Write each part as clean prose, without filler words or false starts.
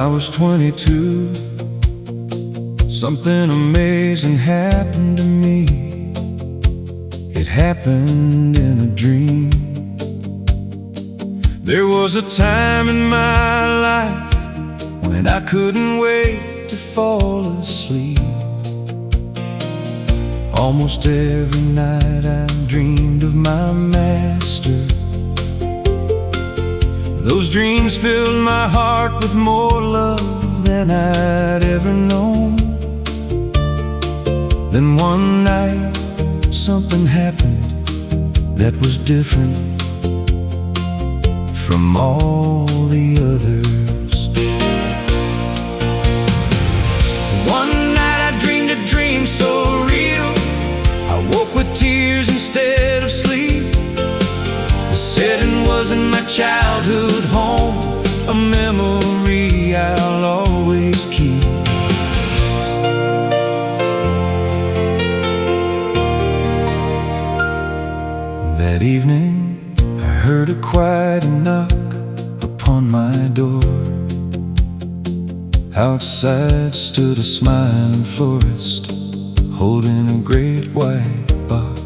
was 22, something amazing happened to me. It happened in a dream. There was a time in my life when I couldn't wait to fall asleep. Almost every night I dreamed of my master. Those dreams filled my heart with more love than I'd ever known. Then one night something happened that was different from all the others. One night I dreamed a dream so real, I woke with tears instead of sleep. The setting was in my childhood home, a memory I'll always keep. That evening I heard a quiet knock upon my door. Outside stood a smiling florist, holding a great white box.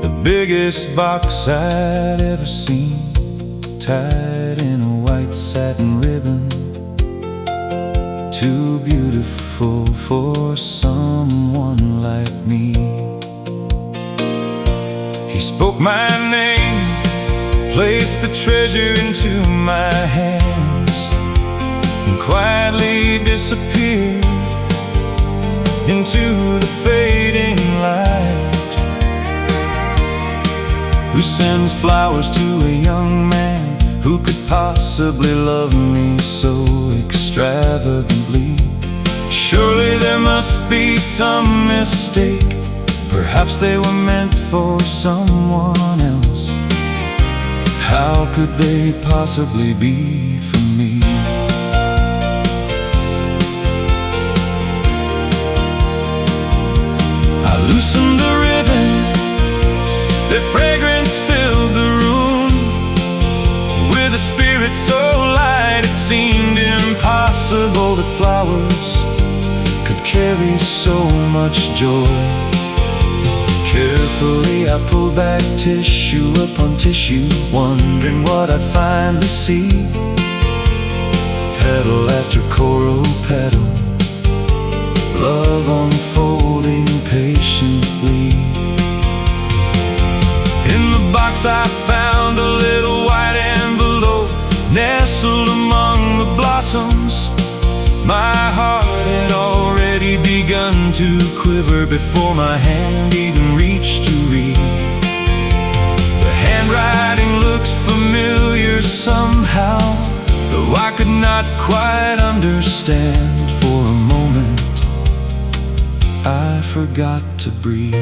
The biggest box I'd ever seen, tied in a white satin ribbon. Too beautiful for someone like me. He spoke my name, placed the treasure into my hands, and quietly disappeared into the fading light. Who sends flowers to a young man who could possibly love me so extravagantly? Surely there must be some mistake. Perhaps they were meant for someone else. How could they possibly be for me? I loosened the ribbon, their fragrance filled the room. With a spirit so light it seemed impossible that flowers could carry so much joy. Carefully I pulled back tissue upon tissue, wondering what I'd finally see. Petal after coral petal, love unfolding patiently. In the box I found a little white envelope, nestled among the blossoms. My heart had already begun to quiver before my hand even reached to read. The handwriting looked familiar somehow, though I could not quite understand. For a moment I forgot to breathe.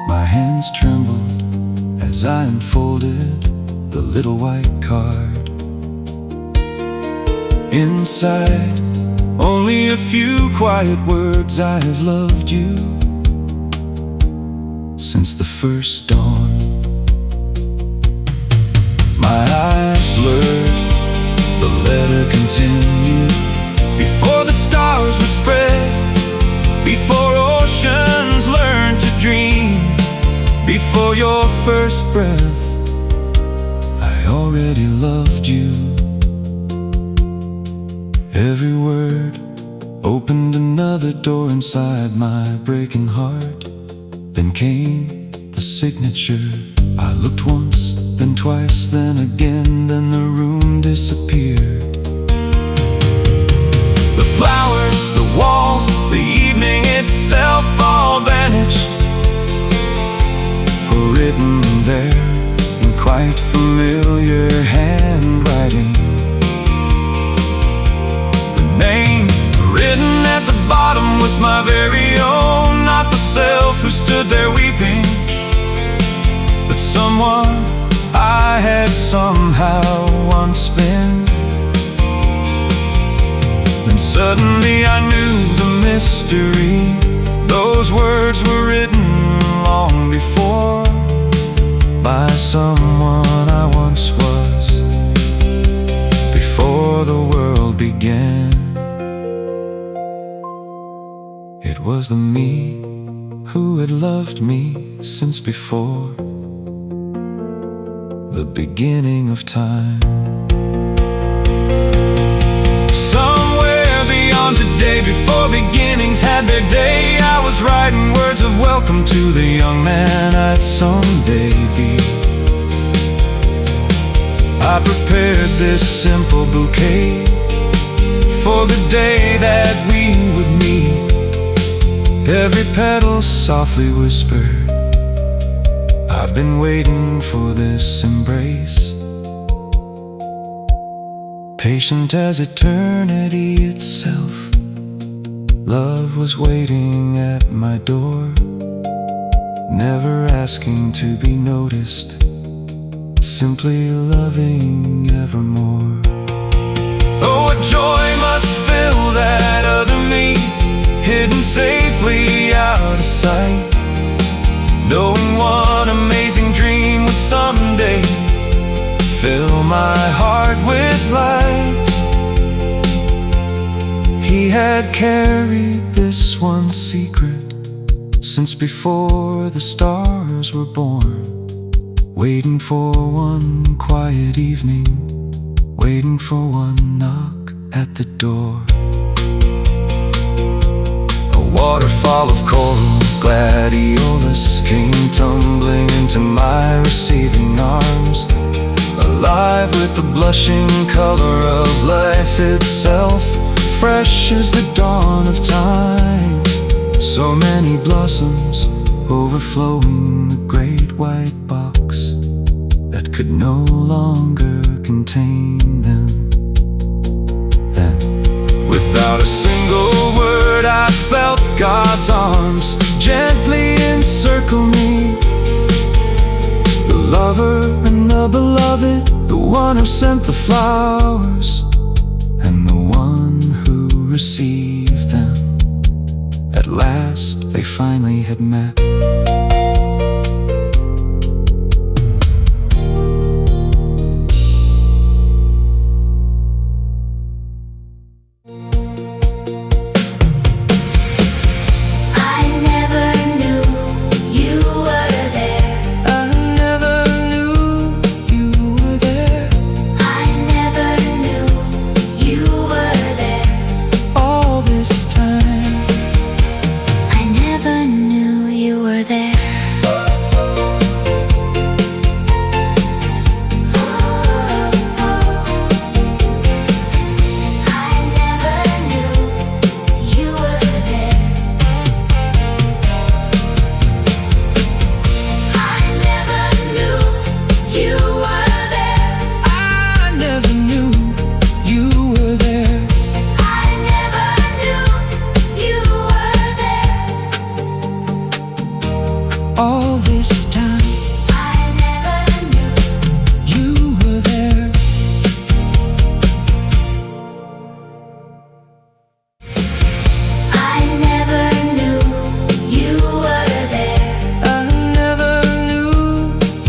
My hands trembled as I unfolded the little white card. Inside, only a few quiet words: I have loved you since the first dawn. My eyes blurred, the letter continued. Before the stars were spread, before oceans learned to dream, before your first breath, I already loved you. Every word opened another door inside my breaking heart. Then came the signature. I looked once, then twice, then again, then the room disappeared. The flowers, the walls, the evening itself all vanished. For written there in quite familiar handwriting, name written at the bottom was my very own. Not the self who stood there weeping, but someone I had somehow once been. Then suddenly I knew the mystery. Those words were written long before by someone I once was. It was the me who had loved me since before the beginning of time. Somewhere beyond today, before beginnings had their day, I was writing words of welcome to the young man I'd someday be. I prepared this simple bouquet for the day that we would meet. Every petal softly whispered, I've been waiting for this embrace. Patient as eternity itself, love was waiting at my door, never asking to be noticed, simply loving evermore. Oh, what joy must fill that other me, hidden safely out of sight, knowing one amazing dream would someday fill my heart with light. He had carried this one secret since before the stars were born, waiting for one quiet evening, waiting for one knock at the door. A waterfall of coral gladiolus came tumbling into my receiving arms, alive with the blushing color of life itself, fresh as the dawn of time. So many blossoms overflowing the great white box that could no longer contain them. Then, without a single word, I felt God's arms gently encircle me. The lover and the beloved, the one who sent the flowers, and the one who received them. At last they finally had met. All this time, I never knew you were there. I never knew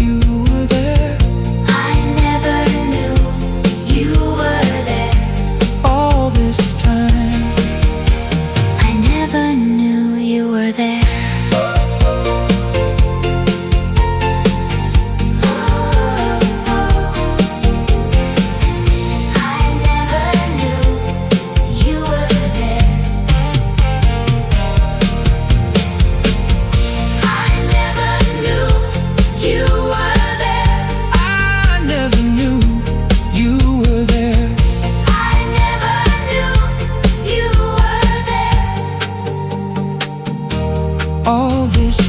you were there. I never knew you were there. I never knew you were there. All this time, I never knew you were there. All this